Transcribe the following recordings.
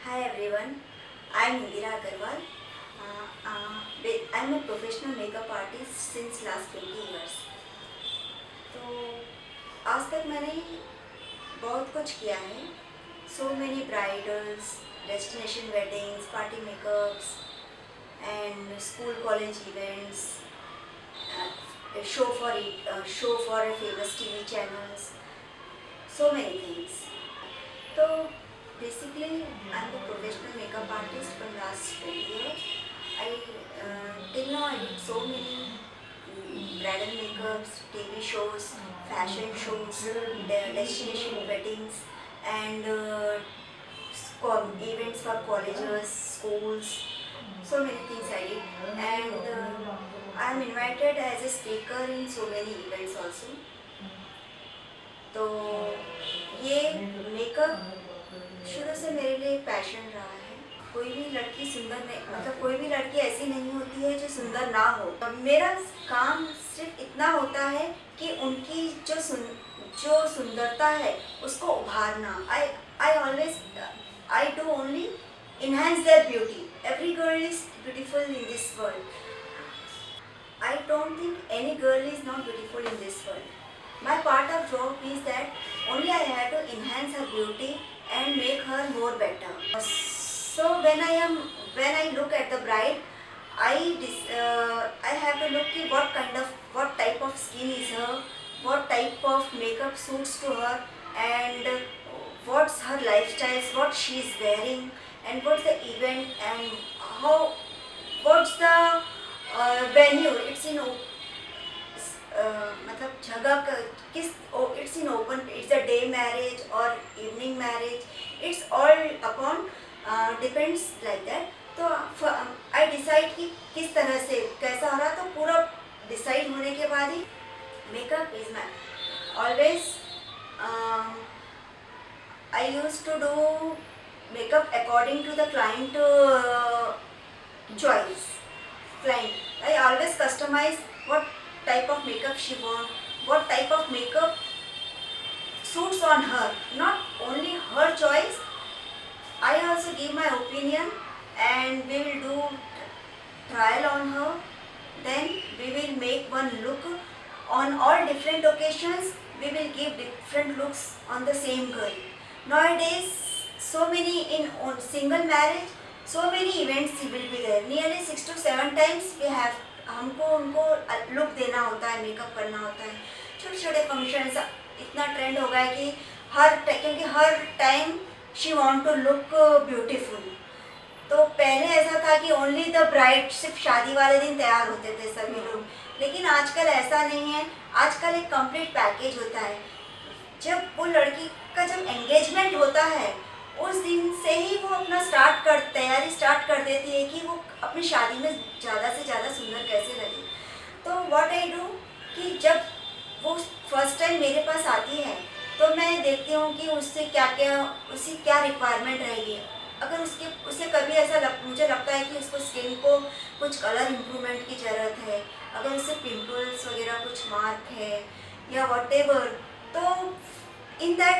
Hi everyone, I am Indira Agarwal. I am a professional makeup artist since last 20 years. तो आज तक मैंने बहुत कुछ किया है. So many bridals, destination weddings, party makeups, and school college events, show for a famous TV channels. So many things. So basically, I'm a professional makeup artist from last 20 years. Till now I did so many bridal makeups, TV shows, fashion shows, destination weddings, and events for colleges, schools. So many things I did, and I'm invited as a speaker in so many events also. तो ये makeup शुरू से मेरे लिए passion रहा है. कोई भी लड़की सुंदर नहीं, मतलब कोई भी लड़की ऐसी नहीं होती है जो सुंदर ना हो. मेरा काम सिर्फ इतना होता है कि उनकी जो सुंदरता है उसको उभारना. I do only enhance their beauty. Every girl is beautiful in this world. I don't think any girl is not beautiful in this world. My part of job is that only I have to enhance her beauty and make her more better. So when I look at the bride, I have to look at what type of skin is her, what type of makeup suits to her, and what's her lifestyles, what she is wearing, and what's the event, and what's the venue. It's in मतलब जगह किस it's in open, it's a day marriage और evening marriage, it's all upon depends like that. तो I decide कि किस तरह से कैसा हो रहा. तो पूरा डिसाइड होने के बाद ही makeup is my always. I use to do makeup according to the client choice. I always customize what type of makeup she want, what type of makeup suits on her. Not only her choice, I also give my opinion, and we will do trial on her. Then we will make one look on all different occasions. We will give different looks on the same girl. Nowadays, so many in single marriage, so many events will be there. Nearly 6 to 7 times we have हमको उनको look देना होता है, makeup करना होता है. छोटे छोटे फंक्शंस इतना ट्रेंड हो गया है कि क्योंकि हर time she want to look beautiful. तो पहले ऐसा था कि ओनली द ब्राइड सिर्फ शादी वाले दिन तैयार होते थे सभी लोग, लेकिन आजकल ऐसा नहीं है. आजकल एक कंप्लीट पैकेज होता है. जब वो लड़की का जब एंगेजमेंट होता है उस दिन से ही वो अपना तैयारी स्टार्ट कर देती है कि वो अपनी शादी में ज़्यादा से ज़्यादा सुंदर कैसे लगे. तो व्हाट आई डू कि जब वो फर्स्ट टाइम मेरे पास आती है तो मैं देखती हूँ कि उसकी क्या रिक्वायरमेंट रहेगी. अगर उसे कभी मुझे लगता है कि उसको स्किन को कुछ कलर इम्प्रूवमेंट की ज़रूरत है, अगर उसे पिंपल्स वगैरह कुछ मार्क है या वॉटेवर, तो इन दैट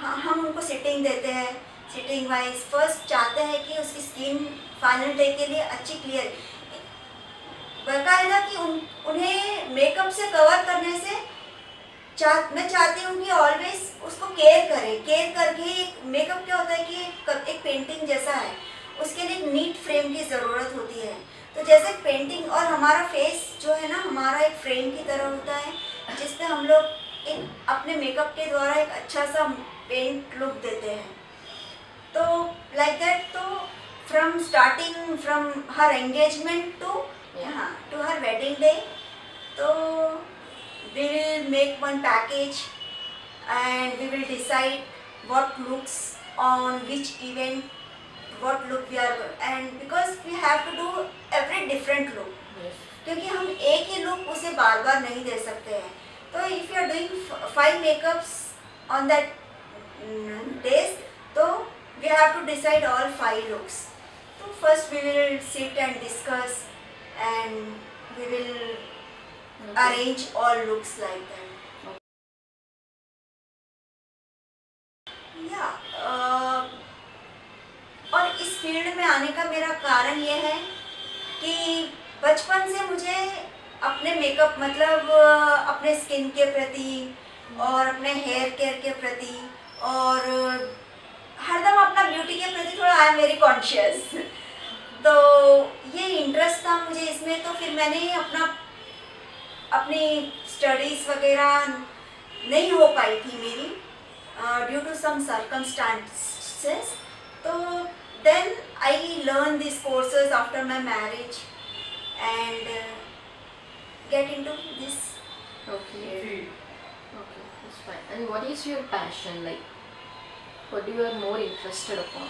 हम उनको सिटिंग देते हैं. सिटिंग वाइज फर्स्ट चाहते हैं कि उसकी स्किन फाइनल डे के लिए अच्छी क्लियर. बाकायदा कि उन्हें मेकअप से कवर करने से मैं चाहती हूँ कि ऑलवेज उसको केयर करके. मेकअप क्या होता है कि एक पेंटिंग जैसा है, उसके लिए एक नीट फ्रेम की ज़रूरत होती है. तो जैसे पेंटिंग और हमारा फेस जो है ना, हमारा एक फ्रेम की तरह होता है जिसपे हम लोग एक अपने मेकअप के द्वारा एक अच्छा सा पेंट लुक देते हैं. तो लाइक दैट, तो from her engagement to her wedding day, तो we will make one package and we will decide what looks on which event, what look we are, and because we have to do every different look. Yes. क्योंकि हम एक ही look उसे बार बार नहीं दे सकते हैं. तो if you are doing 5 makeups on that days, तो we have to decide all 5 looks. So first we will sit and discuss and we will arrange all looks like that. Yeah. और field में आने का मेरा कारण ये है कि बचपन से मुझे अपने मेकअप मतलब अपने स्किन के प्रति और अपने हेयर केयर के प्रति और हरदम अपना ब्यूटी के प्रति थोड़ा आई एम वेरी कॉन्शियस। तो ये इंटरेस्ट था मुझे इसमें, तो फिर मैंने अपनी स्टडीज़ वगैरह नहीं हो पाई थी मेरी ड्यू टू सम सर्कमस्टांसेस। तो then I learn this courses after my marriage and get into this. Okay. Okay, that's fine. And what is your passion? Like, what you are more interested upon?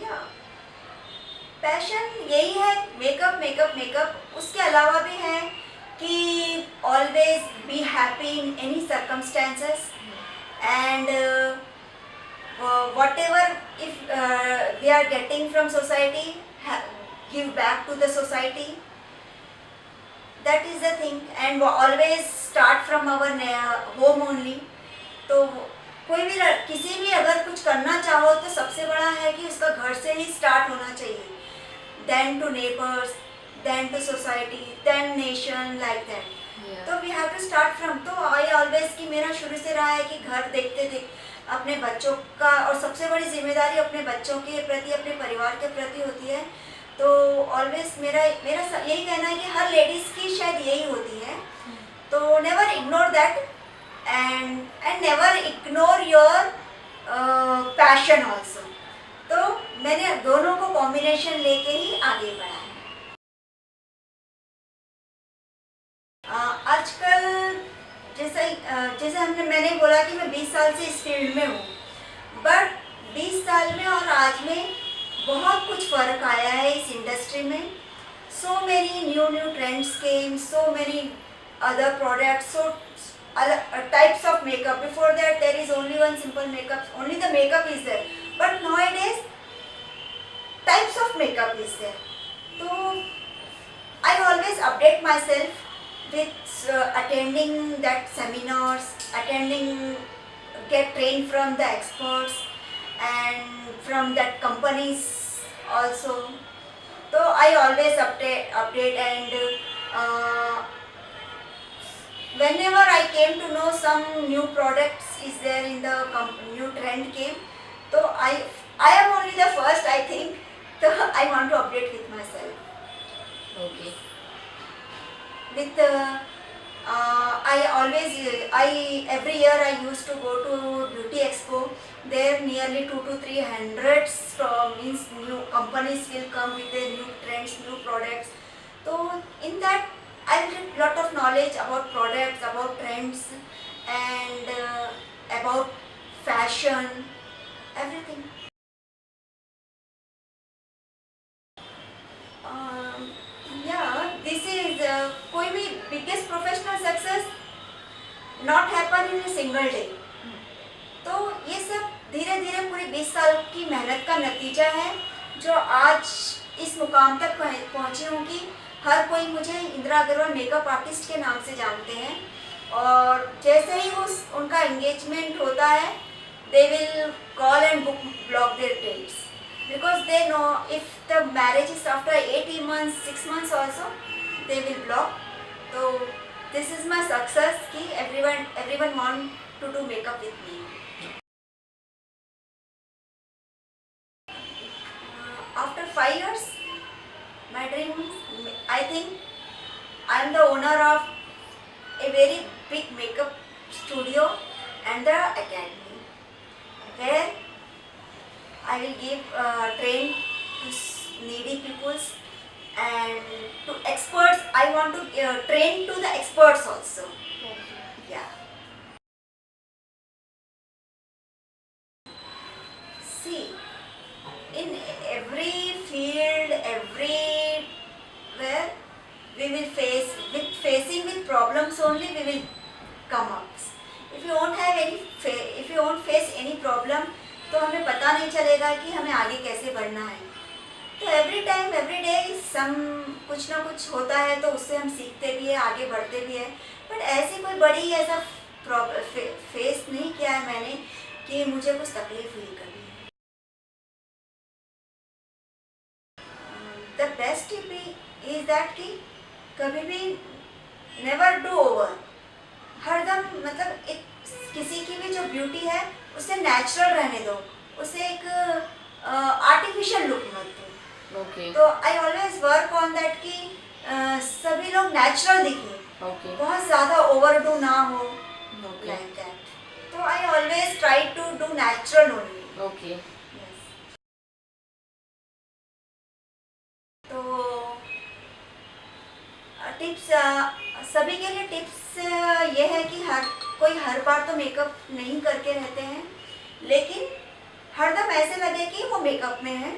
Yeah, passion यही है makeup makeup makeup. उसके अलावा भी है कि always be happy in any circumstances and whatever if we are getting from society, give back to the society. That is the thing and always start from our home only. तो कोई भी किसी भी अगर कुछ करना चाहो तो सबसे बड़ा है कि उसका घर से ही स्टार्ट होना चाहिए, then to neighbors, then to society, then nation, like that. तो we have to start from. तो I always कि मेरा शुरू से रहा है कि घर देखते देख अपने बच्चों का, और सबसे बड़ी जिम्मेदारी अपने बच्चों के प्रति अपने परिवार के प्रति होती है। तो ऑलवेज मेरा यही कहना है कि हर लेडीज़ की शायद यही होती है। तो never ignore that and never ignore your passion also. तो मैंने दोनों को कॉम्बिनेशन लेके ही आगे बढ़ा है। आजकल जैसे मैंने बोला कि मैं 20 साल से इस फील्ड में हूँ, बट 20 साल में और आज में बहुत कुछ फ़र्क आया है इस इंडस्ट्री में। So many new trends came, so many other products, so types of makeup. Before that there is only one simple makeup, only the makeup is there, but nowadays types of makeup is there. So I always update myself with attending that seminars, get trained from the experts and from that companies also. So I always update and whenever I came to know some new products is there in the new trend came, so I am only the first, I think. So I want to update with myself. Okay. With every year I used to go to Beauty Expo. There nearly 200 to 300 means new companies will come with their new trends, new products. So in that I get lot of knowledge about products, about trends, and about fashion, everything. Yeah, this is कोई भी biggest professional success not happen in a single day. तो ये सब धीरे धीरे पूरी 20 साल की मेहनत का नतीजा है जो आज इस मुकाम तक पहुँची हूँ कि हर कोई मुझे इंदिरा अग्रवाल मेकअप आर्टिस्ट के नाम से जानते हैं। और जैसे ही उनका एंगेजमेंट होता है, they will call and block their dates because they know if the marriage is after 18 months, 6 months also, they will block. So this is my success कि everyone want to do makeup with me. After 5 years, my dream, I think I am the owner of a very big makeup studio and the academy where I will give train to needy peoples and to experts. I want to train to the experts also. Yeah. See, in every field, everywhere, we will facing with problems only we will come up. If you won't face any problem, तो हमें पता नहीं चलेगा कि हमें आगे कैसे बढ़ना है। तो एवरी टाइम एवरी डे कुछ ना कुछ होता है तो उससे हम सीखते भी है, आगे बढ़ते भी है। बट ऐसी कोई बड़ी ऐसा फेस नहीं किया है मैंने कि मुझे कुछ तकलीफ हुई कभी। दैट कि कभी भी नेवर डू ओवर, हरदम मतलब एक किसी की भी जो ब्यूटी है उसे नेचुरल रहने दो, उसे एक आर्टिफिशियल लुक मत दो। ओके तो I always work on that कि सभी लोग नेचुरल दिखे, ओके बहुत ज़्यादा ओवरडू ना हो, ओके लाइक दैट। तो I always try to do natural only. Okay तो टिप्स सभी के लिए टिप्स ये है कि हर बार तो मेकअप नहीं करके रहते हैं, लेकिन हरदम ऐसे लगे कि वो मेकअप में है,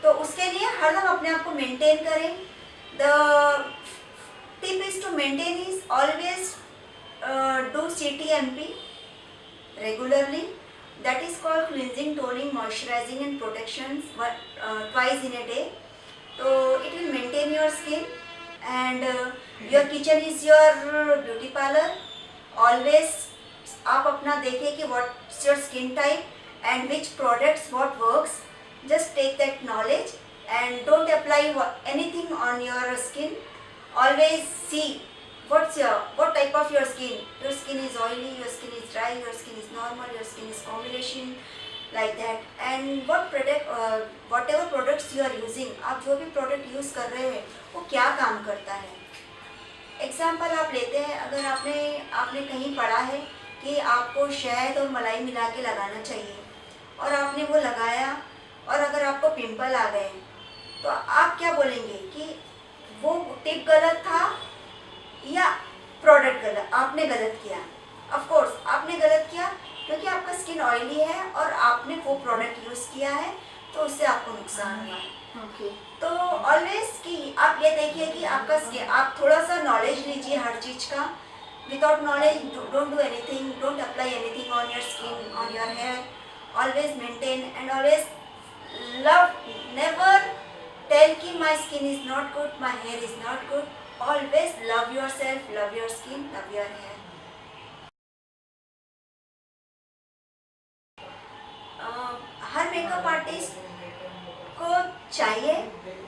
तो उसके लिए हरदम अपने आप को मेंटेन करें। The tip is to maintain is always do CTMP regularly, that is called cleansing, toning, moisturizing and protections twice in a day. So it will maintain your skin, and your kitchen is your beauty parlor. Always आप अपना देखिए कि what's your skin type and which products what works. Just take that knowledge and don't apply anything on your skin. Always see what type of your skin. Your skin is oily, your skin is dry, your skin is normal, your skin is combination, like that. And what product whatever products you are using, आप जो भी product use कर रहे हैं वो क्या काम करता है। एग्जाम्पल आप लेते हैं, अगर आपने कहीं पढ़ा है कि आपको शहद और मलाई मिला के लगाना चाहिए, और आपने वो लगाया और अगर आपको पिंपल आ गए, तो आप क्या बोलेंगे कि वो टिप गलत था या प्रोडक्ट गलत, आपने गलत किया। ऑफ कोर्स आपने गलत किया, क्योंकि आपका स्किन ऑयली है और आपने वो प्रोडक्ट यूज़ किया है, तो उससे आपको नुकसान हुआ है। ओके तो ऑलवेज कि आप ये देखिए कि आपका स्किन, आप थोड़ा सा नॉलेज लीजिए हर चीज़ का। Without knowledge don't do anything, don't apply anything on your skin, on your hair. Always maintain and always love, never tell कि my skin is not good, my hair is not good. Always love yourself, love your skin, love your hair. हर makeup artist को चाहिए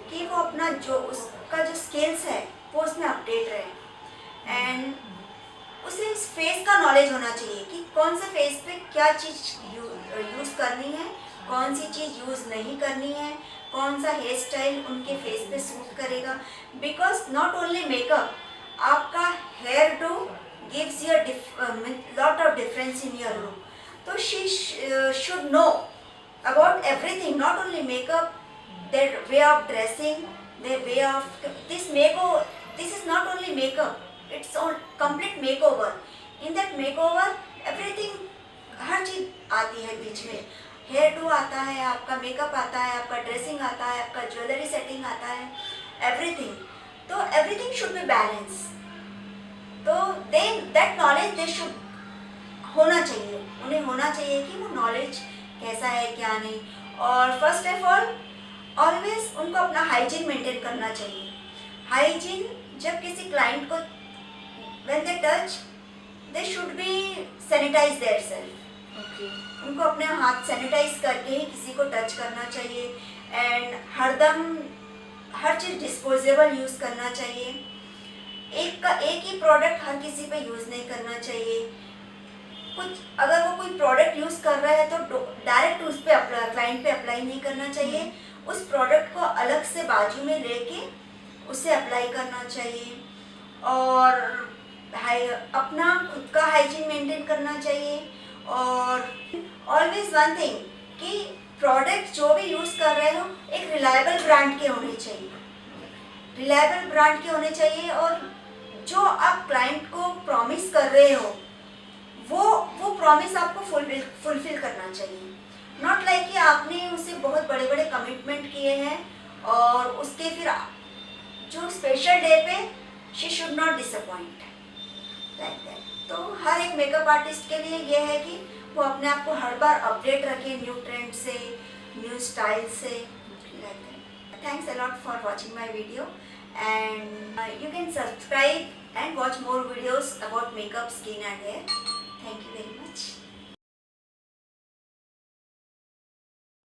कि वो अपना जो उसका जो स्किल्स है वो उसमें अपडेट रहे, एंड उसे इस फेस का नॉलेज होना चाहिए कि कौन से फेस पे क्या चीज़ यूज़ करनी है, कौन सी चीज़ यूज़ नहीं करनी है, कौन सा हेयर स्टाइल उनके फेस पे सूट करेगा। बिकॉज नॉट ओनली मेकअप, आपका hairdo gives you lot of difference in your look. तो she should know about everything, not only makeup, their way of dressing, their way of this makeover. This is not only makeup, it's all complete makeover. In that makeover everything, हर चीज आती है बीच में। Hair do आता है, आपका makeup आता है, आपका ड्रेसिंग आता है, आपका ज्वेलरी सेटिंग आता है, एवरीथिंग। तो एवरीथिंग शुड बी बैलेंस। तो then that knowledge they should होना चाहिए, उन्हें होना चाहिए कि वो नॉलेज कैसा है क्या नहीं। और फर्स्ट ऑफ ऑल ऑलवेज उनको अपना हाइजीन मेंटेन करना चाहिए। हाइजीन, जब किसी क्लाइंट को when they touch, they should be sanitize their self. Okay उनको अपने हाथ सैनिटाइज करके ही किसी को टच करना चाहिए, एंड हरदम हर चीज़ डिस्पोजेबल यूज़ करना चाहिए। एक ही प्रोडक्ट हर किसी पे यूज़ नहीं करना चाहिए। कुछ अगर वो कोई प्रोडक्ट यूज़ कर रहा है तो डायरेक्ट उस पर क्लाइंट पे अप्लाई नहीं करना चाहिए। उस प्रोडक्ट को अलग से बाजू में लेके उसे अप्लाई करना चाहिए, और अपना खुद का हाइजीन मेंटेन करना चाहिए। और ऑलवेज वन थिंग कि प्रोडक्ट जो भी यूज़ कर रहे हो एक रिलायबल ब्रांड के होने चाहिए, रिलायबल ब्रांड के होने चाहिए। और जो आप क्लाइंट को प्रॉमिस कर रहे हो वो प्रॉमिस आपको फुलफिल करना चाहिए। नॉट लाइक कि आपने उसे बहुत बड़े बड़े कमिटमेंट किए हैं और उसके फिर जो स्पेशल डे पे she should not disappoint, like that. तो हर एक मेकअप आर्टिस्ट के लिए ये है कि वो अपने आप को हर बार अपडेट रखे न्यू ट्रेंड से, न्यू स्टाइल से, like that. Thanks a lot for watching my video, and you can subscribe and watch more videos about makeup, skin and hair. Thank you very much.